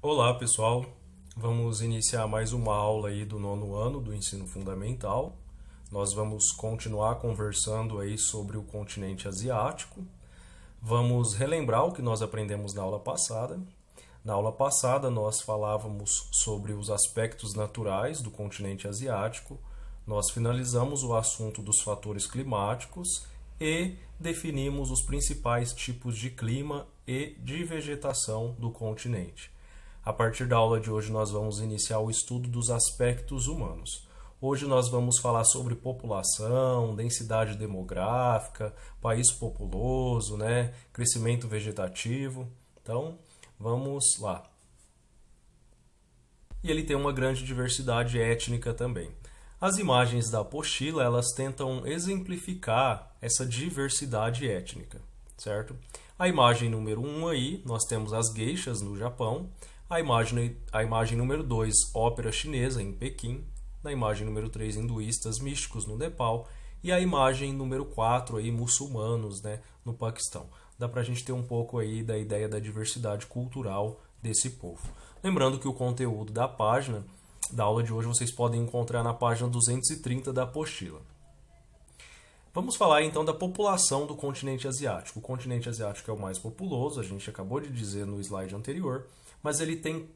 Olá, pessoal. Vamos iniciar mais uma aula aí do nono ano do ensino fundamental. Nós vamos continuar conversando aí sobre o continente asiático. Vamos relembrar o que nós aprendemos na aula passada. Na aula passada nós falávamos sobre os aspectos naturais do continente asiático. Nós finalizamos o assunto dos fatores climáticos e definimos os principais tipos de clima e de vegetação do continente. A partir da aula de hoje nós vamos iniciar o estudo dos aspectos humanos. Hoje nós vamos falar sobre população, densidade demográfica, país populoso, crescimento vegetativo. Então, vamos lá. E ele tem uma grande diversidade étnica também. As imagens da apostila, elas tentam exemplificar essa diversidade étnica, certo? A imagem número 1 aí, nós temos as geishas no Japão. A imagem número 2, ópera chinesa em Pequim. Na imagem número 3, hinduístas místicos no Nepal. E a imagem número 4, aí, muçulmanos, no Paquistão. Dá pra gente ter um pouco aí da ideia da diversidade cultural desse povo. Lembrando que o conteúdo da página da aula de hoje vocês podem encontrar na página 230 da apostila. Vamos falar então da população do continente asiático. O continente asiático é o mais populoso, a gente acabou de dizer no slide anterior, mas ele tem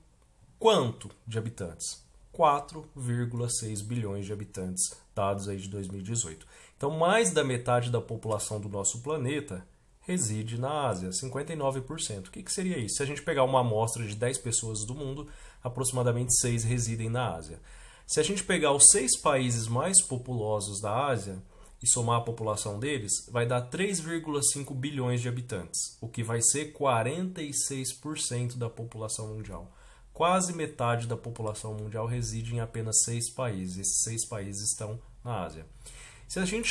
quanto de habitantes? 4,6 bilhões de habitantes, dados aí de 2018. Então, mais da metade da população do nosso planeta reside na Ásia, 59%. O que seria isso? Se a gente pegar uma amostra de 10 pessoas do mundo, aproximadamente 6 residem na Ásia. Se a gente pegar os 6 países mais populosos da Ásia e somar a população deles, vai dar 3,5 bilhões de habitantes, o que vai ser 46% da população mundial. Quase metade da população mundial reside em apenas 6 países. Esses 6 países estão na Ásia. Se a gente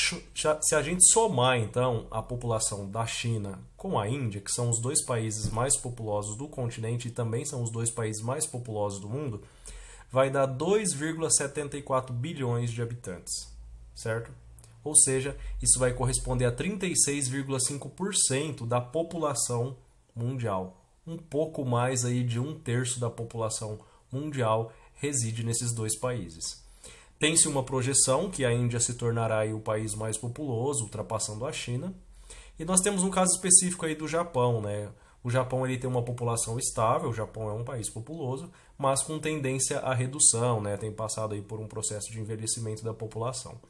somar, então, a população da China com a Índia, que são os 2 países mais populosos do continente e também são os 2 países mais populosos do mundo, vai dar 2,74 bilhões de habitantes, certo? Ou seja, isso vai corresponder a 36,5% da população mundial. Um pouco mais aí de 1/3 da população mundial reside nesses 2 países. Tem-se uma projeção que a Índia se tornará aí o país mais populoso, ultrapassando a China. E nós temos um caso específico aí do Japão, O Japão ele tem uma população estável, o Japão é um país populoso, mas com tendência à redução, Tem passado aí por um processo de envelhecimento da população.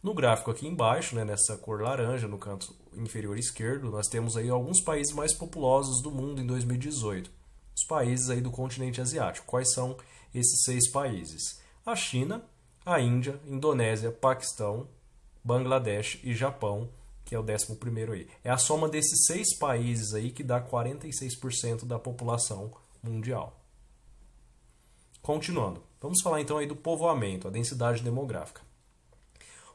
No gráfico aqui embaixo, nessa cor laranja, no canto inferior esquerdo, nós temos aí alguns países mais populosos do mundo em 2018. Os países aí do continente asiático. Quais são esses 6 países? A China, a Índia, Indonésia, Paquistão, Bangladesh e Japão, que é o 11º aí. É a soma desses 6 países aí que dá 46% da população mundial. Continuando, vamos falar então aí do povoamento, a densidade demográfica.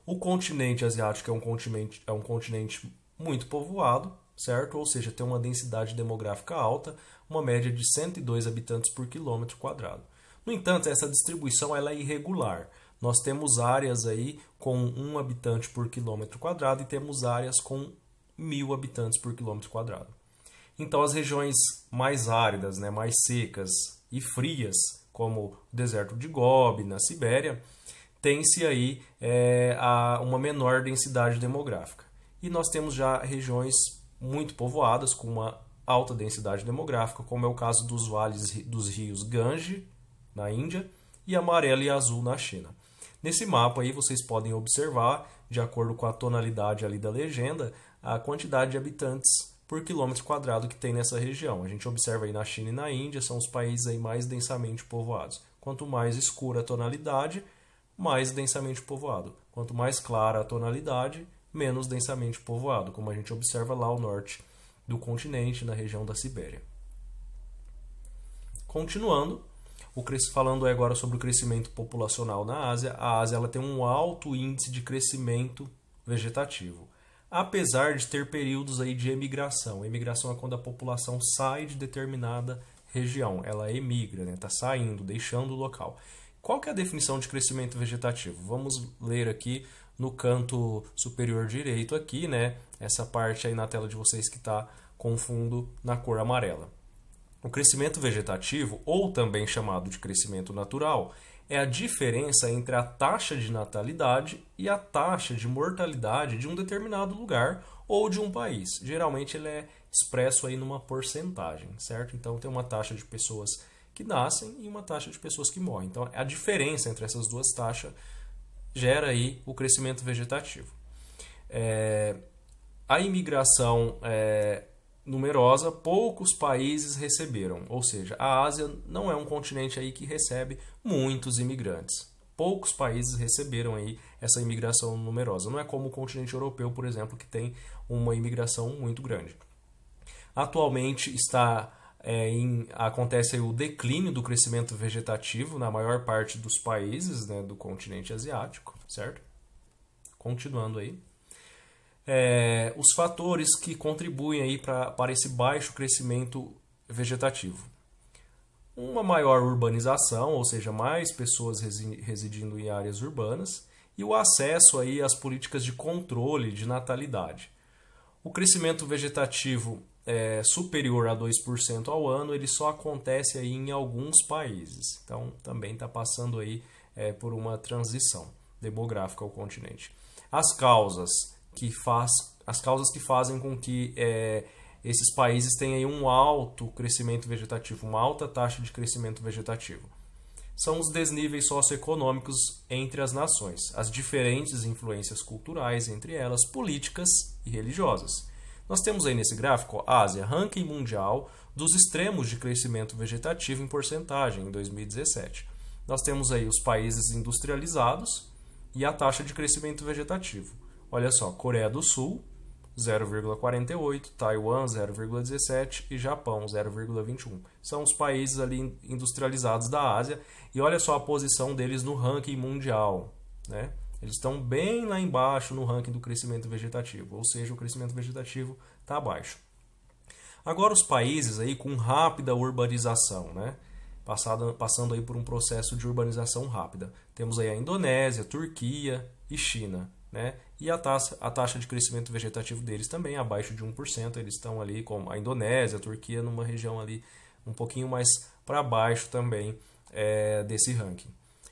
O continente asiático é um continente muito povoado, certo? Ou seja, tem uma densidade demográfica alta, uma média de 102 habitantes por quilômetro quadrado. No entanto, essa distribuição ela é irregular. Nós temos áreas aí com 1 habitante por quilômetro quadrado e temos áreas com 1.000 habitantes por quilômetro quadrado. Então, as regiões mais áridas, mais secas e frias, como o deserto de Gobi, na Sibéria, tem-se aí uma menor densidade demográfica. E nós temos já regiões muito povoadas, com uma alta densidade demográfica, como é o caso dos vales dos rios Gange, na Índia, e amarelo e azul, na China. Nesse mapa aí vocês podem observar, de acordo com a tonalidade ali da legenda, a quantidade de habitantes por quilômetro quadrado que tem nessa região. A gente observa aí na China e na Índia, são os países aí mais densamente povoados. Quanto mais escura a tonalidade, mais densamente povoado. Quanto mais clara a tonalidade, menos densamente povoado, como a gente observa lá ao norte do continente, na região da Sibéria. Continuando, falando agora sobre o crescimento populacional na Ásia, a Ásia ela tem um alto índice de crescimento vegetativo, apesar de ter períodos aí de emigração. Emigração é quando a população sai de determinada região, ela emigra, está saindo, deixando o local. Qual que é a definição de crescimento vegetativo? Vamos ler aqui no canto superior direito aqui, essa parte aí na tela de vocês que está com fundo na cor amarela. O crescimento vegetativo, ou também chamado de crescimento natural, é a diferença entre a taxa de natalidade e a taxa de mortalidade de um determinado lugar ou de um país. Geralmente ele é expresso aí numa porcentagem, certo? Então tem uma taxa de pessoas que nascem e uma taxa de pessoas que morrem. Então a diferença entre essas duas taxas gera aí o crescimento vegetativo. A imigração numerosa, poucos países receberam, ou seja, a Ásia não é um continente aí que recebe muitos imigrantes. Poucos países receberam aí essa imigração numerosa. Não é como o continente europeu, por exemplo, que tem uma imigração muito grande. Atualmente acontece aí o declínio do crescimento vegetativo na maior parte dos países, né, do continente asiático, certo? Continuando aí. Os fatores que contribuem aí para esse baixo crescimento vegetativo. Uma maior urbanização, ou seja, mais pessoas residindo em áreas urbanas, e o acesso aí às políticas de controle de natalidade. O crescimento vegetativo superior a 2% ao ano, ele só acontece aí em alguns países. Então, também está passando aí por uma transição demográfica ao continente. As causas que fazem com que esses países tenham aí um alto crescimento vegetativo, uma alta taxa de crescimento vegetativo. São os desníveis socioeconômicos entre as nações, as diferentes influências culturais entre elas, políticas e religiosas. Nós temos aí nesse gráfico a Ásia, ranking mundial dos extremos de crescimento vegetativo em porcentagem em 2017. Nós temos aí os países industrializados e a taxa de crescimento vegetativo. Olha só, Coreia do Sul, 0,48, Taiwan, 0,17 e Japão, 0,21. São os países ali industrializados da Ásia. E olha só a posição deles no ranking mundial, né? Eles estão bem lá embaixo no ranking do crescimento vegetativo, ou seja, o crescimento vegetativo está abaixo. Agora os países aí com rápida urbanização, né? Passando aí por um processo de urbanização rápida. Temos aí a Indonésia, Turquia e China, né? E a taxa de crescimento vegetativo deles também é abaixo de 1%. Eles estão ali como a Indonésia, a Turquia, numa região ali um pouquinho mais para baixo também desse ranking.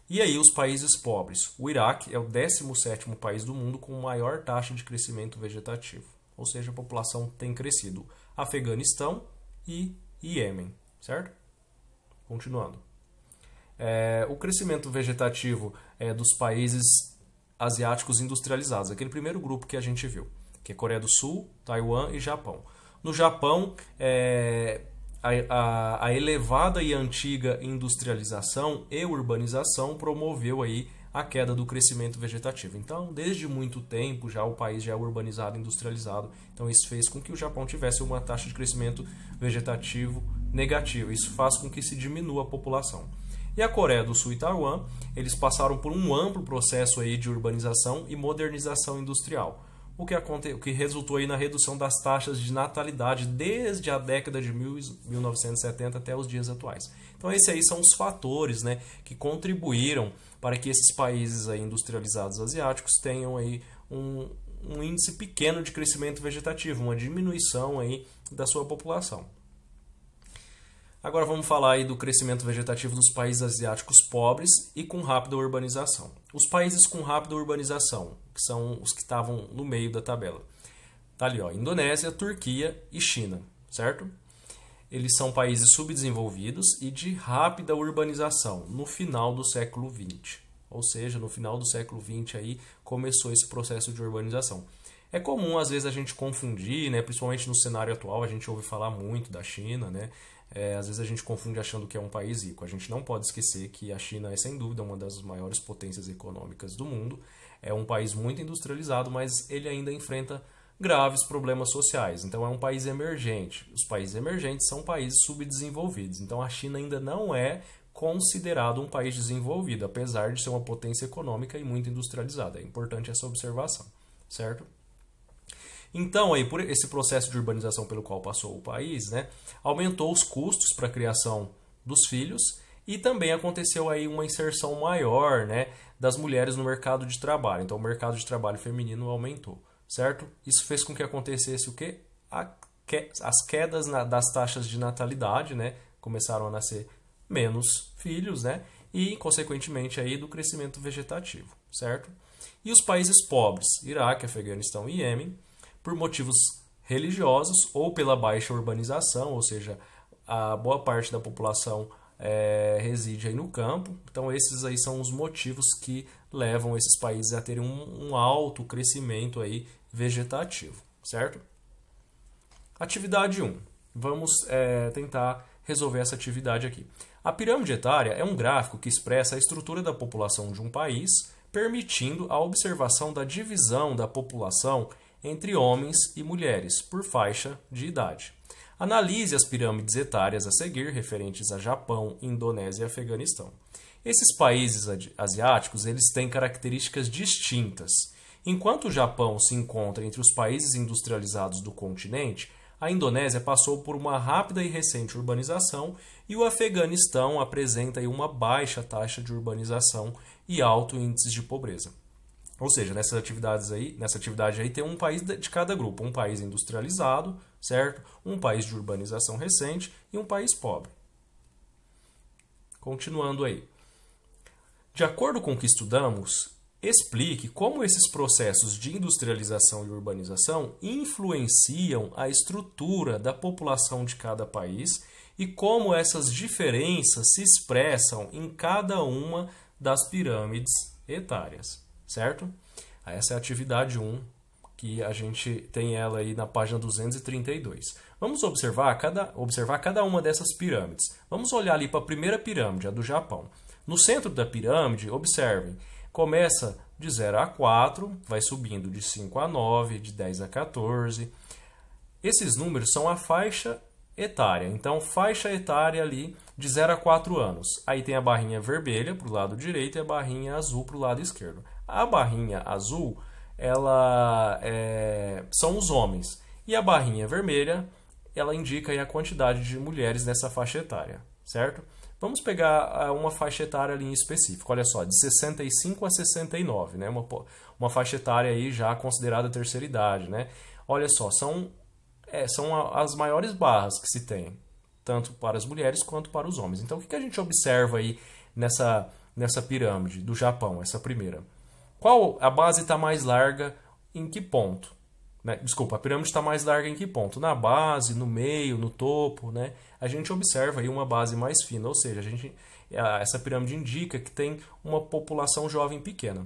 E aí os países pobres. O Iraque é o 17º país do mundo com maior taxa de crescimento vegetativo. Ou seja, a população tem crescido. Afeganistão e Iêmen, certo? Continuando. O crescimento vegetativo dos países asiáticos industrializados, aquele primeiro grupo que a gente viu, que é Coreia do Sul, Taiwan e Japão. No Japão, a elevada e antiga industrialização e urbanização promoveu aí a queda do crescimento vegetativo. Então, desde muito tempo, já o país já é urbanizado, industrializado. Então, isso fez com que o Japão tivesse uma taxa de crescimento vegetativo negativa. Isso faz com que se diminua a população. E a Coreia do Sul e Taiwan, eles passaram por um amplo processo aí de urbanização e modernização industrial, o que resultou aí na redução das taxas de natalidade desde a década de 1970 até os dias atuais. Então esses aí são os fatores, né, que contribuíram para que esses países aí industrializados asiáticos tenham aí um índice pequeno de crescimento vegetativo, uma diminuição aí da sua população. Agora vamos falar aí do crescimento vegetativo dos países asiáticos pobres e com rápida urbanização. Os países com rápida urbanização, que são os que estavam no meio da tabela. Tá ali, ó, Indonésia, Turquia e China, certo? Eles são países subdesenvolvidos e de rápida urbanização no final do século XX. Ou seja, no final do século XX aí começou esse processo de urbanização. É comum às vezes a gente confundir, né, principalmente no cenário atual, a gente ouve falar muito da China, né? Às vezes a gente confunde achando que é um país rico. A gente não pode esquecer que a China é, sem dúvida, uma das maiores potências econômicas do mundo. É um país muito industrializado, mas ele ainda enfrenta graves problemas sociais. Então é um país emergente. Os países emergentes são países subdesenvolvidos. Então a China ainda não é considerado um país desenvolvido, apesar de ser uma potência econômica e muito industrializada. É importante essa observação, certo? Então, aí, por esse processo de urbanização pelo qual passou o país, né, aumentou os custos para a criação dos filhos e também aconteceu aí uma inserção maior, né, das mulheres no mercado de trabalho. Então, o mercado de trabalho feminino aumentou, certo? Isso fez com que acontecesse o quê? As quedas das taxas de natalidade, né, começaram a nascer menos filhos, né? E, consequentemente, aí do crescimento vegetativo, certo? E os países pobres, Iraque, Afeganistão e Iêmen, por motivos religiosos ou pela baixa urbanização, ou seja, a boa parte da população reside aí no campo. Então, esses aí são os motivos que levam esses países a terem um alto crescimento aí vegetativo, certo? Atividade 1. Vamos tentar resolver essa atividade aqui. A pirâmide etária é um gráfico que expressa a estrutura da população de um país, permitindo a observação da divisão da população entre homens e mulheres por faixa de idade. Analise as pirâmides etárias a seguir, referentes a Japão, Indonésia e Afeganistão. Esses países asiáticos eles têm características distintas. Enquanto o Japão se encontra entre os países industrializados do continente, a Indonésia passou por uma rápida e recente urbanização e o Afeganistão apresenta aí uma baixa taxa de urbanização e alto índice de pobreza. Ou seja, nessa atividade aí tem um país de cada grupo, um país industrializado, certo? Um país de urbanização recente e um país pobre. Continuando aí. De acordo com o que estudamos, explique como esses processos de industrialização e urbanização influenciam a estrutura da população de cada país e como essas diferenças se expressam em cada uma das pirâmides etárias, certo? Essa é a atividade 1, que a gente tem ela aí na página 232. Vamos observar cada uma dessas pirâmides. Vamos olhar ali para a primeira pirâmide, a do Japão. No centro da pirâmide, observem, começa de 0 a 4, vai subindo de 5 a 9, de 10 a 14. Esses números são a faixa etária. Então, faixa etária ali de 0 a 4 anos. Aí tem a barrinha vermelha para o lado direito e a barrinha azul para o lado esquerdo. A barrinha azul, são os homens. E a barrinha vermelha, ela indica aí a quantidade de mulheres nessa faixa etária, certo? Vamos pegar uma faixa etária ali em específico. Olha só, de 65 a 69, né? Uma faixa etária aí já considerada terceira idade, né? Olha só, são as maiores barras que se tem, tanto para as mulheres quanto para os homens. Então, o que a gente observa aí nessa pirâmide do Japão, essa primeira? Qual a base está mais larga em que ponto? Né? Desculpa, a pirâmide está mais larga em que ponto? Na base, no meio, no topo, né? A gente observa aí uma base mais fina, ou seja, essa pirâmide indica que tem uma população jovem pequena.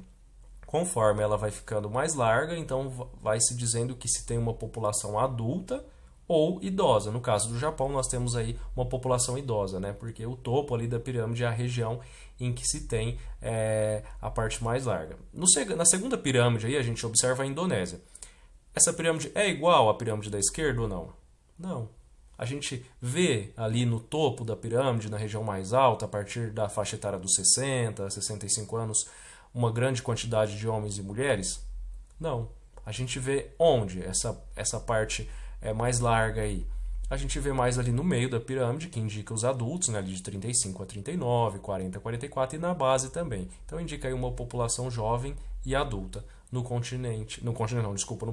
Conforme ela vai ficando mais larga, então vai se dizendo que se tem uma população adulta ou idosa. No caso do Japão, nós temos aí uma população idosa, né? Porque o topo ali da pirâmide é a região em que se tem a parte mais larga. Na segunda pirâmide aí, a gente observa a Indonésia. Essa pirâmide é igual à pirâmide da esquerda ou não? Não. A gente vê ali no topo da pirâmide, na região mais alta, a partir da faixa etária dos 60, 65 anos, uma grande quantidade de homens e mulheres? Não. A gente vê onde essa parte mais larga aí? A gente vê mais ali no meio da pirâmide, que indica os adultos, né, ali de 35 a 39, 40 a 44, e na base também. Então indica aí uma população jovem e adulta no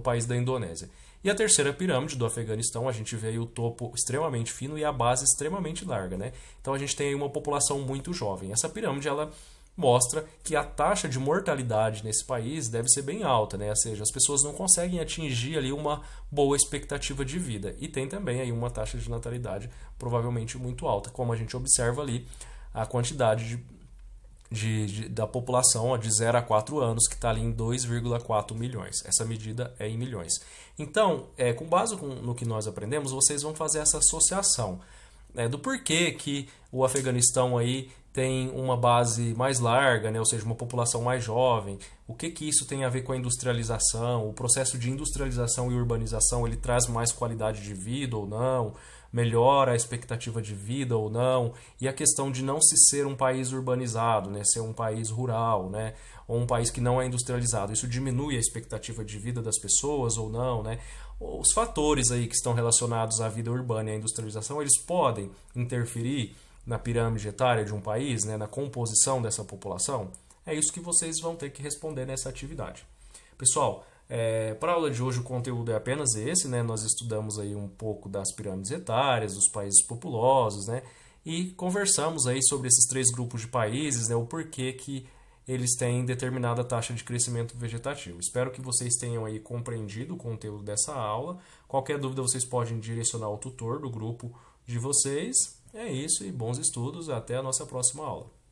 país da Indonésia. E a terceira pirâmide do Afeganistão, a gente vê aí o topo extremamente fino e a base extremamente larga, né? Então a gente tem aí uma população muito jovem. Essa pirâmide, ela mostra que a taxa de mortalidade nesse país deve ser bem alta, né? Ou seja, as pessoas não conseguem atingir ali uma boa expectativa de vida. E tem também aí uma taxa de natalidade provavelmente muito alta, como a gente observa ali a quantidade da população de 0 a 4 anos, que está ali em 2,4 milhões. Essa medida é em milhões. Então, com base no que nós aprendemos, vocês vão fazer essa associação do porquê que o Afeganistão aí tem uma base mais larga, né? Ou seja, uma população mais jovem. O que isso tem a ver com a industrialização? O processo de industrialização e urbanização, ele traz mais qualidade de vida ou não? Melhora a expectativa de vida ou não? E a questão de não se ser um país urbanizado, né? Ser um país rural, né? Ou um país que não é industrializado. Isso diminui a expectativa de vida das pessoas ou não, né? Os fatores aí que estão relacionados à vida urbana e à industrialização, eles podem interferir na pirâmide etária de um país, né, na composição dessa população? É isso que vocês vão ter que responder nessa atividade. Pessoal, para a aula de hoje o conteúdo é apenas esse, né? Nós estudamos aí um pouco das pirâmides etárias, dos países populosos, né? e conversamos aí sobre esses 3 grupos de países, né, o porquê que eles têm determinada taxa de crescimento vegetativo. Espero que vocês tenham aí compreendido o conteúdo dessa aula. Qualquer dúvida vocês podem direcionar ao tutor do grupo de vocês. É isso e bons estudos. Até a nossa próxima aula.